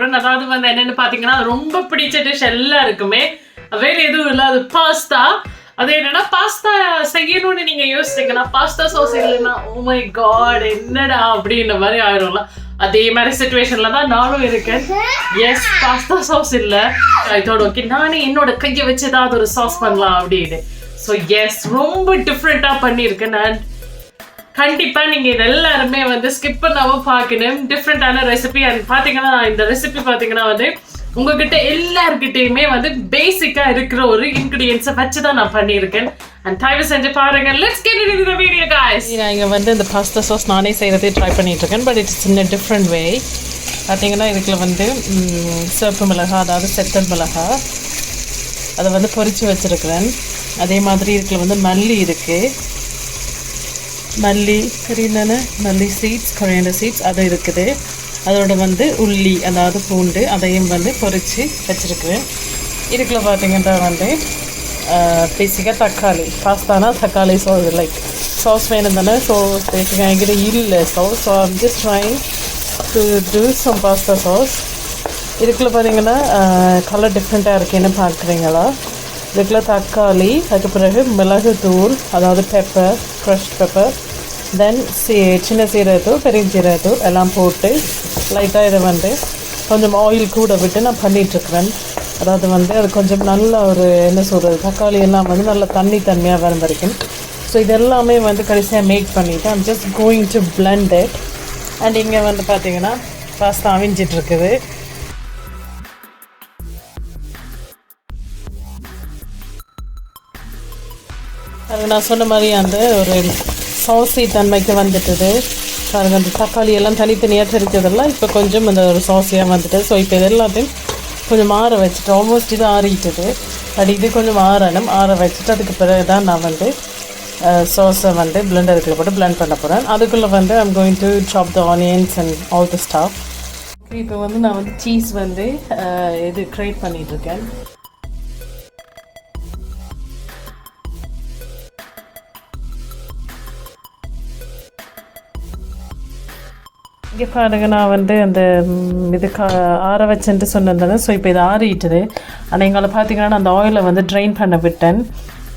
போறேன். அதாவது வந்து என்னன்னு பாத்தீங்கன்னா ரொம்ப பிடிச்ச டிஷ் எல்லாருக்குமே வேற எதுவும் இல்லை, அது பாஸ்தா. அது என்னன்னா பாஸ்தா செய்யணும்னு நீங்க யோசிச்சீங்கன்னா பாஸ்தா சாஸ் இல்லைன்னா ஓ மை காட் என்னடா அப்படின்ற மாதிரி ஆயிடும்ல. அதே மாதிரி சிச்சுவேஷன்ல தான் நானும் இருக்கேன். எஸ், பாஸ்தா சாஸ் இல்லை, இதோட ஓகே நானே என்னோட கையை வச்சு ஏதாவது ஒரு சாஸ் பண்ணலாம் அப்படின்னு. ஸோ எஸ், ரொம்ப டிஃப்ரெண்டா பண்ணியிருக்கேன் நான். கண்டிப்பா நீங்க இது எல்லாருமே வந்து ஸ்கிப் பண்ணாம பார்க்கணும். டிஃப்ரெண்டான ரெசிபி. அண்ட் பாத்தீங்கன்னா இந்த ரெசிபி பாத்தீங்கன்னா வந்து உங்ககிட்ட எல்லார்கிட்டயுமே வந்து பேசிக்கா இருக்கிற ஒரு இன்கிரியன்ஸை வச்சுதான் நான் பண்ணியிருக்கேன். அண்ட் தயவு செஞ்சு பாருங்க. Let's get into the video guys. நான் இங்க வந்து இந்த பாஸ்தா சாஸ் நானே செய்யறதை ட்ரை பண்ணிட்டு இருக்கேன். But it's in a different way. பாத்தீங்கன்னா இதுக்குள்ள வந்து சிவப்பு மிளகாய், அதாவது செத்தல் மிளகாய், அதை வந்து பொரிச்சு வச்சிருக்கிறேன். அதே மாதிரி இதுக்குள்ள வந்து மல்லி இருக்கு, மல்லி தெரியுதானே, மல்லி சீட்ஸ், கொரியாண்டர் சீட்ஸ் அது இருக்குது. அதோட வந்து உள்ளி, அதாவது பூண்டு, அதையும் வந்து பொரித்து வச்சுருக்குறேன். இதுக்குள்ள பார்த்தீங்கன்னா வந்து பேசிக்காக தக்காளி, பாஸ்தானா தக்காளி சாஸ் லைக் சாஸ் வேணும் தானே. ஸோ பேசிக்காக என்கிட்ட இல்லை sauce. So I'm just trying to do some pasta sauce. இதுக்குள்ள பார்த்தீங்கன்னா கலர் டிஃப்ரெண்ட்டாக இருக்குன்னு பார்க்குறீங்களா. இதுக்குள்ள தக்காளி, அதுக்கு பிறகு மிளகுத்தூள், அதாவது பெப்பர், ஃப்ரெஷ் பெப்பர், தென் சின்ன சீரகத்தூள், பெருஞ்சீரகத்தூள் எல்லாம் போட்டு லைட்டாக இதை வந்து கொஞ்சம் ஆயில் கூட விட்டு நான் பண்ணிகிட்ருக்குறேன். அதாவது வந்து அது கொஞ்சம் நல்ல ஒரு என்ன சொல்கிறது, தக்காளி எல்லாம் வந்து நல்லா தண்ணியாக வர வரைக்கும். ஸோ இதெல்லாமே வந்து கடைசியாக மேக் பண்ணிவிட்டு I'm just going to blend it. And இங்கே வந்து பார்த்தீங்கன்னா பாஸ்தா அவிஞ்சிட்ருக்குது. அது நான் சொன்ன மாதிரி அந்த ஒரு சாஸி தன்மைக்கு வந்துட்டுது பாருங்கள். அந்த தக்காளி எல்லாம் தனித்தனியாக தெரிஞ்சதெல்லாம் இப்போ கொஞ்சம் அந்த ஒரு சாஸியாக வந்துட்டு. ஸோ இப்போ இது எல்லாத்தையும் கொஞ்சம் ஆற வச்சுட்டு, ஆல்மோஸ்ட் இது ஆறிட்டுது. பட் இது கொஞ்சம் ஆறணும். ஆற வச்சுட்டு அதுக்கு பிறகு தான் நான் வந்து சாஸை வந்து பிளெண்டருக்குள்ள போட்டு பிளெண்ட் பண்ண போகிறேன். அதுக்குள்ளே வந்து ஐம் கோயிங் டு சாப் த onions and all the staff. இப்போ வந்து நான் வந்து சீஸ் வந்து இது கிரேட் பண்ணிகிட்ருக்கேன். இங்கே பாருங்க, நான் வந்து அந்த இது ஆற வச்சுட்டு சொன்னேன். ஸோ இப்போ இது ஆறிட்டுது. ஆனால் எங்களை பார்த்தீங்கன்னா அந்த ஆயிலை வந்து ட்ரைன் பண்ண விட்டேன்.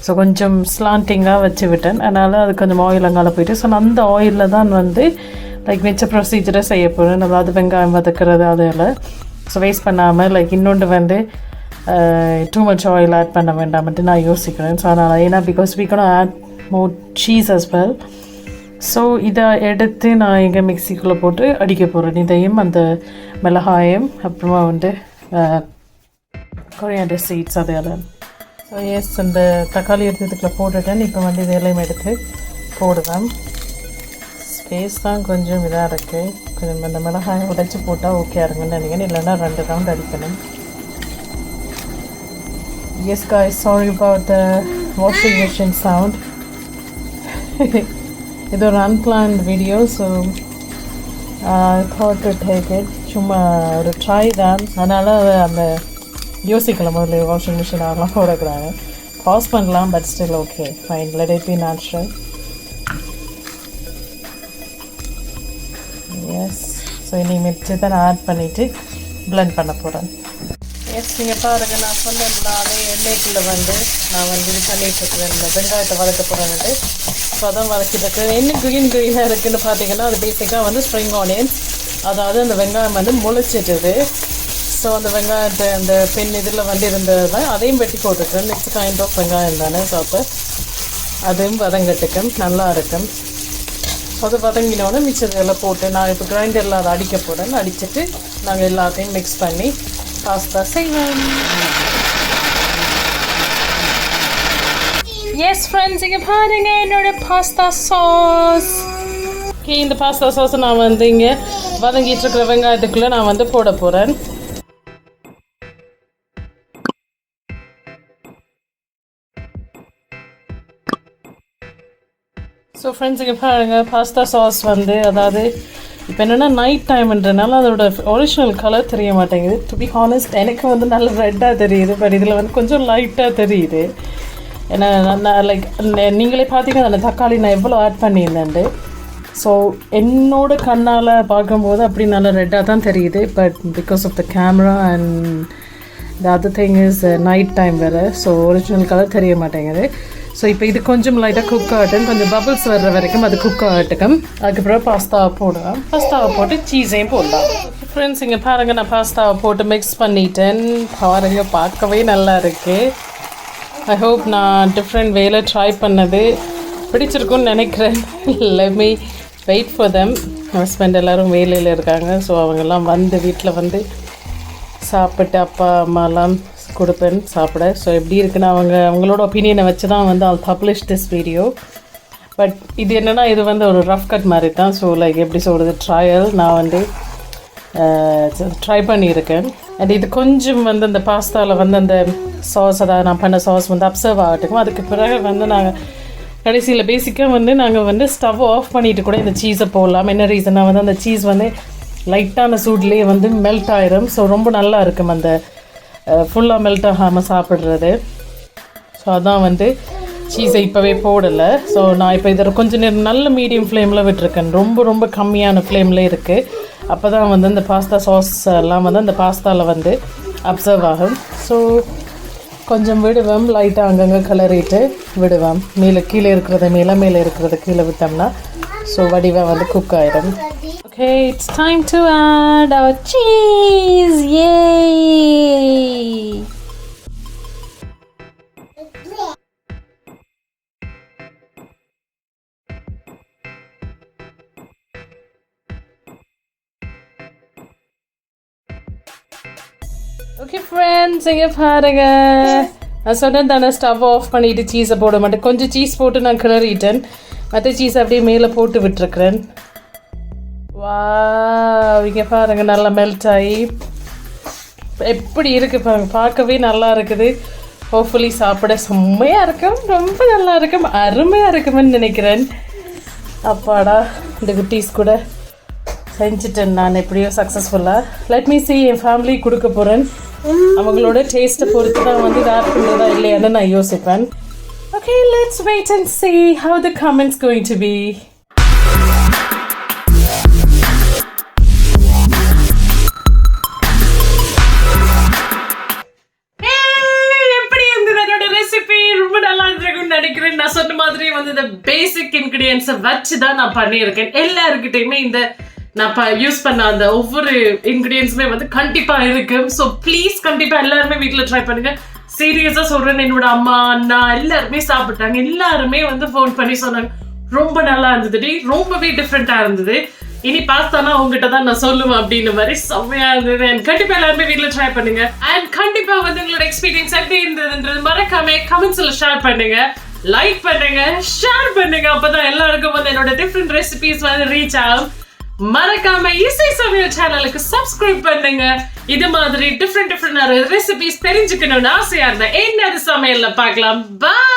ஸோ கொஞ்சம் ஸ்லாண்டிங்காக வச்சு விட்டேன். அதனால் அது கொஞ்சம் ஆயில் அங்கால போயிட்டு, ஸோ அந்த ஆயிலில் தான் வந்து லைக் மிச்ச ப்ரொசீஜரை செய்ய போகிறேன். அதாவது வெங்காயம் வதக்கிறது அதில். ஸோ வேஸ்ட் பண்ணாமல் லைக் இன்னொன்று வந்து டூ மச் ஆயில் ஆட் பண்ண வேண்டாம்ட்டு நான் யோசிக்கிறேன். ஸோ அதனால் ஏன்னா because we can add more cheese as well. So இதை எடுத்து நான் இங்கே மிக்சிக்குள்ளே போட்டு அடிக்க போகிறேன். இதையும் அந்த மிளகாயம் அப்புறமா வந்து கொரியாண்டர் சீட்ஸ் அதெல்லாம். ஸோ எஸ், அந்த தக்காளி எடுத்ததுக்குள்ளே போட்டுட்டேன். இப்போ வந்து இதெல்லாம் எடுத்து போடுவேன். ஸ்பேஸ் தான் கொஞ்சம் இதாக இருக்குது. கொஞ்சம் அந்த மிளகாயை உடைச்சி போட்டால் ஓகே இருங்கன்னு நினைக்கிறேன். இல்லைன்னா 2 ரவுண்ட் அடிக்கணும். Yes guys, sorry about the washing machine sound. இது ஒரு unplanned video. So I thought to take it. சும்மா ஒரு ட்ரை தான். அதனால் அந்த யோசிக்கலாம் முதல்ல வாஷிங் மிஷின் அதெல்லாம் போடக்கூடாது. பாஸ் பண்ணலாம், but still okay fine, let it be natural. Yes, so இனி மிச்சத்தை தான் ஆட் பண்ணிவிட்டு பிளெண்ட் பண்ண போகிறேன். எஸ், நீங்கள் பாருங்கள், நான் சொன்னேன்ல அதே எண்ணெய்க்குள்ளே வந்து நான் வந்து இது பண்ணிகிட்ருக்குறேன். இந்த வெங்காயத்தை வதக்க போகிறேன்ட்டு. ஸோ அதான் வதக்கிட்டு என்ன க்ரீனாக இருக்குதுன்னு பார்த்தீங்கன்னா அது பேசிக்காக வந்து ஸ்ப்ரிங் ஆனியன்ஸ். அதாவது அந்த வெங்காயம் வந்து முளைச்சிட்டுது. ஸோ அந்த வெங்காயத்தை அந்த பெண் இதில் வந்து இருந்தது தான் அதையும் வெட்டி போட்டுருக்கேன். நெக்ஸ்ட் கைண்ட் ஆஃப் வெங்காயம் தானே. ஸோ அப்போ அதுவும் வதங்கட்டுக்கும், நல்லா இருக்கும். ஸோ அது வதங்கினோடனே மிச்சதெல்லாம் போட்டு நான் இப்போ கிரைண்டரில் அதை அடிக்க போகிறேன். அடிச்சுட்டு நாங்கள் எல்லாத்தையும் மிக்ஸ் பண்ணி பாஸ்தா செய்வோம். எஸ் ஃப்ரெண்ட்ஸ், இங்கே பாருங்க என்னோட பாஸ்தா சாஸ். ஓகே, இந்த பாஸ்தா சாஸை நான் வந்து இங்கே வதங்கிட்டு இருக்கிற வெங்காயத்துக்குள்ளே நான் வந்து போட போகிறேன். ஸோ ஃப்ரெண்ட்ஸ், இங்கே பாருங்க பாஸ்தா சாஸ் வந்து அதாவது இப்போ என்னென்னா நைட் டைம்ன்றனால அதோட ஒரிஜினல் கலர் தெரிய மாட்டேங்குது. டு பி ஹானஸ்ட், எனக்கு வந்து நல்ல ரெட்டாக தெரியுது. பட் இதில் வந்து கொஞ்சம் லைட்டாக தெரியுது. ஏன்னா நான் லைக் நீங்களே பார்த்தீங்கன்னா அந்த தக்காளி நான் எவ்வளோ ஆட் பண்ணியிருந்தேன்ட்டு. ஸோ என்னோட கண்ணால் பார்க்கும்போது அப்படி நல்லா ரெட்டாக தான் தெரியுது. But because of the camera and the other thing is night time வேறு, ஸோ ஒரிஜினல் கலர் தெரிய மாட்டேங்குது. ஸோ இப்போ இது கொஞ்சம் லைட்டாக குக் ஆகட்டும், கொஞ்சம் பபிள்ஸ் வர்ற வரைக்கும் அது குக் ஆகட்டும். அதுக்கப்புறம் பாஸ்தாவை போடுவேன். பாஸ்தாவை போட்டு சீஸையும் போடலாம். ஃப்ரெண்ட்ஸ் இங்கே பாருங்கள், நான் பாஸ்தாவை போட்டு மிக்ஸ் பண்ணிட்டேன். பாருங்கள், பார்க்கவே நல்லா இருக்குது. ஐ ஹோப் நான் டிஃப்ரெண்ட் வேலை ட்ரை பண்ணது பிடிச்சிருக்குன்னு நினைக்கிறேன். Let me wait for them. Husband எல்லோரும் வேலையில் இருக்காங்க. ஸோ அவங்கெல்லாம் வந்து வீட்டில் வந்து சாப்பிட்டு அப்பா அம்மாலாம் கொடுப்பேன் சாப்பிட. ஸோ எப்படி இருக்குன்னு அவங்களோட ஒப்பீனியனை வச்சு தான் வந்து I'll publish this video. But இது என்னென்னா, இது வந்து ஒரு ரஃப் கட் மாதிரி தான். ஸோ லைக் எப்படி சொல்கிறது, ட்ரையல் நான் வந்து ட்ரை பண்ணியிருக்கேன். அண்ட் இது கொஞ்சம் வந்து அந்த பாஸ்தாவில் வந்து அந்த சாஸ், அதாவது நான் பண்ண சாஸ் வந்து அப்சர்வ் ஆகட்டும். அதுக்கு பிறகு வந்து நாங்கள் கடைசியில் பேசிக்காக வந்து நாங்கள் வந்து ஸ்டவ் ஆஃப் பண்ணிவிட்டு கூட இந்த சீஸை போடலாம். என்ன ரீசன்னா வந்து அந்த சீஸ் வந்து லைட்டான சூட்லேயே வந்து மெல்ட் ஆயிரும். ஸோ ரொம்ப நல்லா இருக்கும் அந்த ஃபுல்லாக மெல்ட் ஆகாமல் சாப்பிட்றது. ஸோ அதான் வந்து சீஸை இப்போவே போடலை. ஸோ நான் இப்போ இதில் கொஞ்சம் நேரம் நல்ல மீடியம் ஃப்ளேமில் விட்டுருக்கேன். ரொம்ப ரொம்ப கம்மியான ஃப்ளேமில் இருக்குது. அப்போ தான் வந்து அந்த பாஸ்தா சாஸ் எல்லாம் வந்து அந்த பாஸ்தாவில் வந்து அப்சர்வ் ஆகும். ஸோ கொஞ்சம் விடுவேன், லைட்டாக அங்கங்கே கிளறிட்டு விடுவேன். மேலே கீழே இருக்கிறத மேலே இருக்கிறத கீழே விட்டோம்னா ஸோ வடிவாக வந்து குக் ஆகிடும். Okay, it's time to add our cheese. Yay! Okay friends, இங்கே பாருங்க, நான் சொன்னேன் தானே ஸ்டவ் ஆஃப் பண்ணிவிட்டு சீஸை போட மாட்டேன். கொஞ்சம் சீஸ் போட்டு நான் கிளறிட்டேன். மற்ற சீஸ் அப்படியே மேலே போட்டு விட்டுருக்குறேன். வா, இங்கே பாருங்கள், நல்லா மெல்ட் ஆகி எப்படி இருக்குது பாருங்கள். பார்க்கவே நல்லா இருக்குது. ஹோப்ஃபுல்லி சாப்பிட செம்மையாக இருக்கும், ரொம்ப நல்லா இருக்கும், அருமையாக இருக்குமென்னு நினைக்கிறேன். அப்பாடா, இந்த குட்டீஸ் கூட செஞ்சுட்டேன் நான் எப்படியோ சக்ஸஸ்ஃபுல்லாக. லெட் மீ see என் ஃபேமிலி கொடுக்க போகிறேன். அவங்களோட டேஸ்ட்டை பொறுத்து தான் வந்து இது ஆட் பண்ணுறதா இல்லையான்னு நான் யோசிப்பேன். Okay, let's wait and see how the comments going to be. எப்படி இருந்தது என்னோட ரெசிபி? ரொம்ப நல்லா இருக்குன்னு நினைக்கிறேன். நான் சொன்ன மாதிரி வந்து இந்த பேசிக் இன்கிரியன்ஸை வச்சு தான் நான் பண்ணியிருக்கேன். எல்லாருக்கிட்டையுமே இந்த நான் யூஸ் பண்ண அந்த ஒவ்வொரு இன்கிரியன்ஸுமே வந்து கண்டிப்பாக இருக்கு. ஸோ ப்ளீஸ் கண்டிப்பாக எல்லாருமே வீட்டில் ட்ரை பண்ணுங்க. சீரியஸாக சொல்கிறேன், என்னோட அம்மா அண்ணா எல்லாருமே சாப்பிட்டாங்க. எல்லாருமே வந்து ஃபோன் பண்ணி சொன்னாங்க ரொம்ப நல்லா இருந்தது, ரொம்பவே டிஃப்ரெண்ட்டாக இருந்தது. இனி பாஸ்தானா உங்ககிட்ட தான் நான் சொல்லுவேன் அப்படின்னு மாதிரி செம்மையாக இருந்தது. அண்ட் கண்டிப்பாக எல்லாருமே வீட்டில் ட்ரை பண்ணுங்க. அண்ட் கண்டிப்பாக வந்து உங்களோட எக்ஸ்பீரியன்ஸ் எப்படி இருந்ததுன்றது மறக்காம கமெண்ட்ஸில் ஷேர் பண்ணுங்க, லைக் பண்ணுங்க, ஷேர் பண்ணுங்க. அப்போதான் எல்லாருக்கும் வந்து என்னோட டிஃப்ரெண்ட் ரெசிபிஸ் வந்து ரீச் ஆகும். மறக்காம இசை சமையல் சேனலுக்கு சப்ஸ்கிரைப் பண்ணுங்க. இது மாதிரி டிஃப்ரெண்ட் ரெசிபிஸ் தெரிஞ்சுக்கணும்னு ஆசையா இருந்தா என்ன சமையல்ல பார்க்கலாம். பாய்.